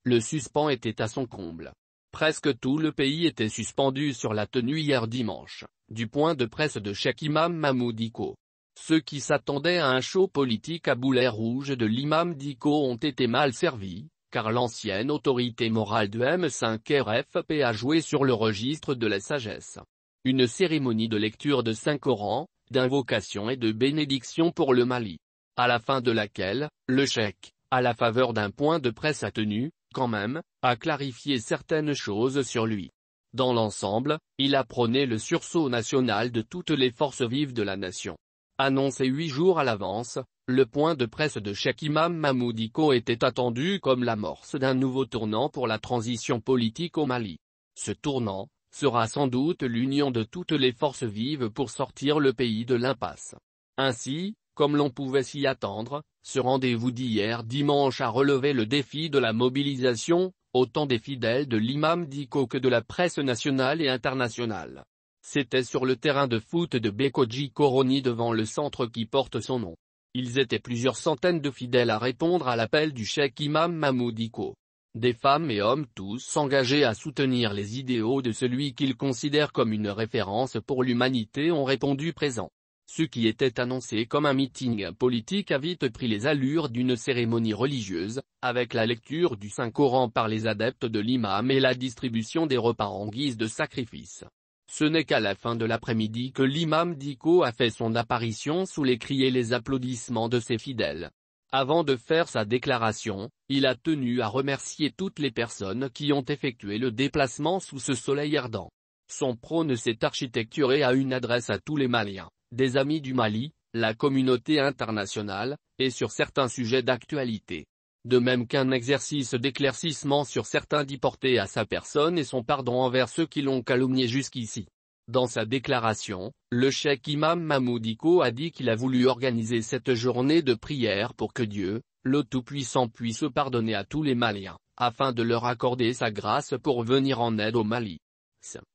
Le suspens était à son comble. Presque tout le pays était suspendu sur la tenue hier dimanche, du point de presse de Cheikh Imam Mahmoud Dicko. Ceux qui s'attendaient à un show politique à boulet rouge de l'imam Dicko ont été mal servis, car l'ancienne autorité morale de M5 RFP a joué sur le registre de la sagesse. Une cérémonie de lecture de Saint-Coran, d'invocation et de bénédiction pour le Mali. À la fin de laquelle, le cheikh, à la faveur d'un point de presse a tenu, quand même, à clarifier certaines choses sur lui. Dans l'ensemble, il a prôné le sursaut national de toutes les forces vives de la nation. Annoncé 8 jours à l'avance, le point de presse de Cheikh Imam Mahmoud Dicko était attendu comme l'amorce d'un nouveau tournant pour la transition politique au Mali. Ce tournant sera sans doute l'union de toutes les forces vives pour sortir le pays de l'impasse. Ainsi, comme l'on pouvait s'y attendre, ce rendez-vous d'hier dimanche a relevé le défi de la mobilisation, autant des fidèles de l'imam Dicko que de la presse nationale et internationale. C'était sur le terrain de foot de Bekoji Koroni devant le centre qui porte son nom. Ils étaient plusieurs centaines de fidèles à répondre à l'appel du cheikh Imam Mahmoud Dicko. Des femmes et hommes tous engagés à soutenir les idéaux de celui qu'ils considèrent comme une référence pour l'humanité ont répondu présent. Ce qui était annoncé comme un meeting politique a vite pris les allures d'une cérémonie religieuse, avec la lecture du Saint-Coran par les adeptes de l'imam et la distribution des repas en guise de sacrifice. Ce n'est qu'à la fin de l'après-midi que l'imam Dicko a fait son apparition sous les cris et les applaudissements de ses fidèles. Avant de faire sa déclaration, il a tenu à remercier toutes les personnes qui ont effectué le déplacement sous ce soleil ardent. Son prône s'est architecturé à une adresse à tous les Maliens, des amis du Mali, la communauté internationale, et sur certains sujets d'actualité. De même qu'un exercice d'éclaircissement sur certains dits portés à sa personne et son pardon envers ceux qui l'ont calomnié jusqu'ici. Dans sa déclaration, le cheikh Imam Mahmoud Dicko a dit qu'il a voulu organiser cette journée de prière pour que Dieu, le Tout-Puissant puisse pardonner à tous les Maliens, afin de leur accorder sa grâce pour venir en aide au Mali.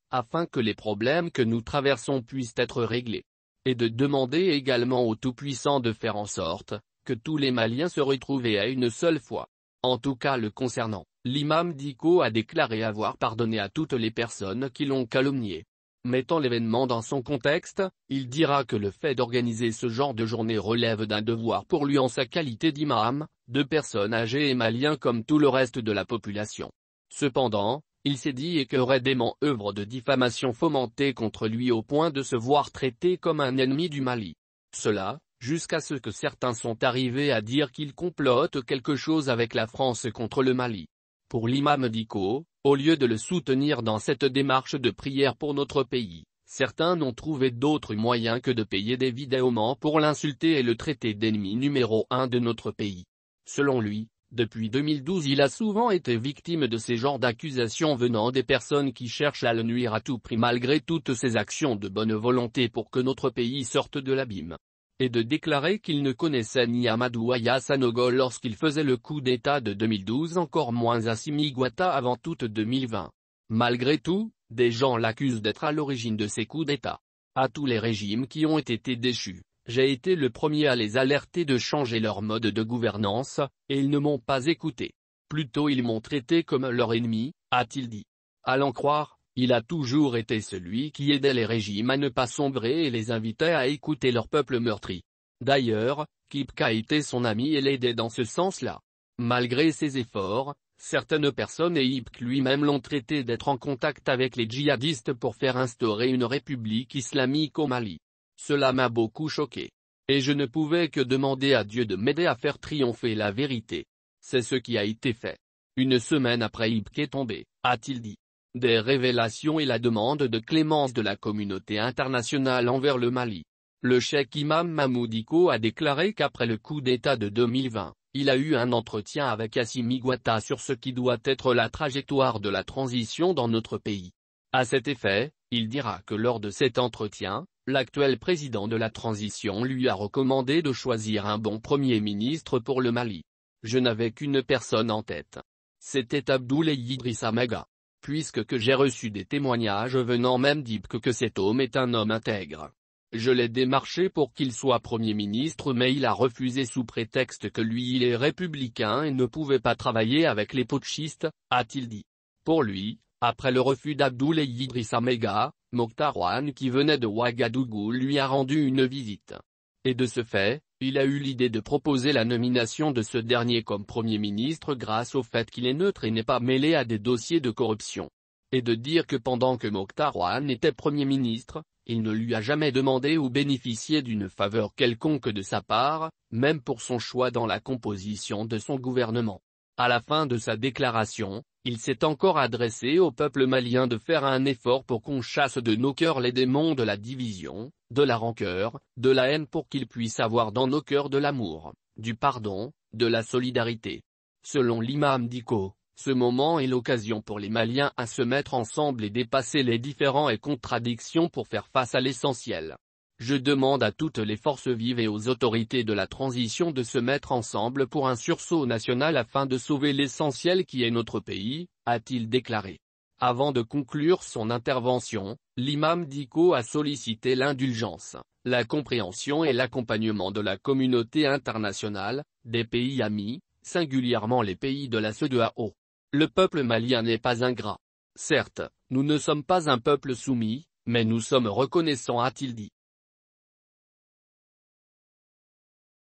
Afin que les problèmes que nous traversons puissent être réglés. Et de demander également au Tout-Puissant de faire en sorte que tous les Maliens se retrouvent à une seule fois. En tout cas le concernant, l'imam Dicko a déclaré avoir pardonné à toutes les personnes qui l'ont calomnié. Mettant l'événement dans son contexte, il dira que le fait d'organiser ce genre de journée relève d'un devoir pour lui en sa qualité d'imam, de personne âgée et malien comme tout le reste de la population. Cependant, il s'est dit écœurément œuvre de diffamation fomentée contre lui au point de se voir traité comme un ennemi du Mali. Cela, jusqu'à ce que certains sont arrivés à dire qu'il complote quelque chose avec la France contre le Mali. Pour l'imam Dicko, au lieu de le soutenir dans cette démarche de prière pour notre pays, certains n'ont trouvé d'autre moyen que de payer des vidéoments pour l'insulter et le traiter d'ennemi numéro 1 de notre pays. Selon lui, depuis 2012 il a souvent été victime de ces genres d'accusations venant des personnes qui cherchent à le nuire à tout prix malgré toutes ses actions de bonne volonté pour que notre pays sorte de l'abîme. Et de déclarer qu'il ne connaissait ni Amadou Aya Sanogo lorsqu'il faisait le coup d'État de 2012 encore moins Assimi Goïta avant août 2020. Malgré tout, des gens l'accusent d'être à l'origine de ces coups d'État. À tous les régimes qui ont été déchus, j'ai été le premier à les alerter de changer leur mode de gouvernance, et ils ne m'ont pas écouté. Plutôt ils m'ont traité comme leur ennemi, a-t-il dit. À l'en croire, il a toujours été celui qui aidait les régimes à ne pas sombrer et les invitait à écouter leur peuple meurtri. D'ailleurs, Kipka a été son ami et l'aidait dans ce sens-là. Malgré ses efforts, certaines personnes et Ipk lui-même l'ont traité d'être en contact avec les djihadistes pour faire instaurer une république islamique au Mali. Cela m'a beaucoup choqué. Et je ne pouvais que demander à Dieu de m'aider à faire triompher la vérité. C'est ce qui a été fait. Une semaine après Ipk est tombé, a-t-il dit. Des révélations et la demande de clémence de la communauté internationale envers le Mali. Le cheikh Imam Mahmoud Dicko a déclaré qu'après le coup d'État de 2020, il a eu un entretien avec Assimi Goïta sur ce qui doit être la trajectoire de la transition dans notre pays. À cet effet, il dira que lors de cet entretien, l'actuel président de la transition lui a recommandé de choisir un bon premier ministre pour le Mali. Je n'avais qu'une personne en tête. C'était Abdoulaye Idrissa Maga. Puisque j'ai reçu des témoignages venant même d'Ipk que cet homme est un homme intègre. Je l'ai démarché pour qu'il soit Premier ministre mais il a refusé sous prétexte que lui il est républicain et ne pouvait pas travailler avec les putschistes, a-t-il dit. Pour lui, après le refus d'Abdoulaye Idrissa Mega, Mokhtar Ouane qui venait de Ouagadougou lui a rendu une visite. Et de ce fait, il a eu l'idée de proposer la nomination de ce dernier comme Premier ministre grâce au fait qu'il est neutre et n'est pas mêlé à des dossiers de corruption. Et de dire que pendant que Mokhtar Ouane était Premier ministre, il ne lui a jamais demandé ou bénéficié d'une faveur quelconque de sa part, même pour son choix dans la composition de son gouvernement. À la fin de sa déclaration, il s'est encore adressé au peuple malien de faire un effort pour qu'on chasse de nos cœurs les démons de la division, de la rancœur, de la haine pour qu'ils puissent avoir dans nos cœurs de l'amour, du pardon, de la solidarité. Selon l'imam Dicko, ce moment est l'occasion pour les Maliens à se mettre ensemble et dépasser les différends et contradictions pour faire face à l'essentiel. Je demande à toutes les forces vives et aux autorités de la transition de se mettre ensemble pour un sursaut national afin de sauver l'essentiel qui est notre pays, a-t-il déclaré. Avant de conclure son intervention, l'imam Dicko a sollicité l'indulgence, la compréhension et l'accompagnement de la communauté internationale, des pays amis, singulièrement les pays de la CEDEAO. Le peuple malien n'est pas ingrat. Certes, nous ne sommes pas un peuple soumis, mais nous sommes reconnaissants, a-t-il dit.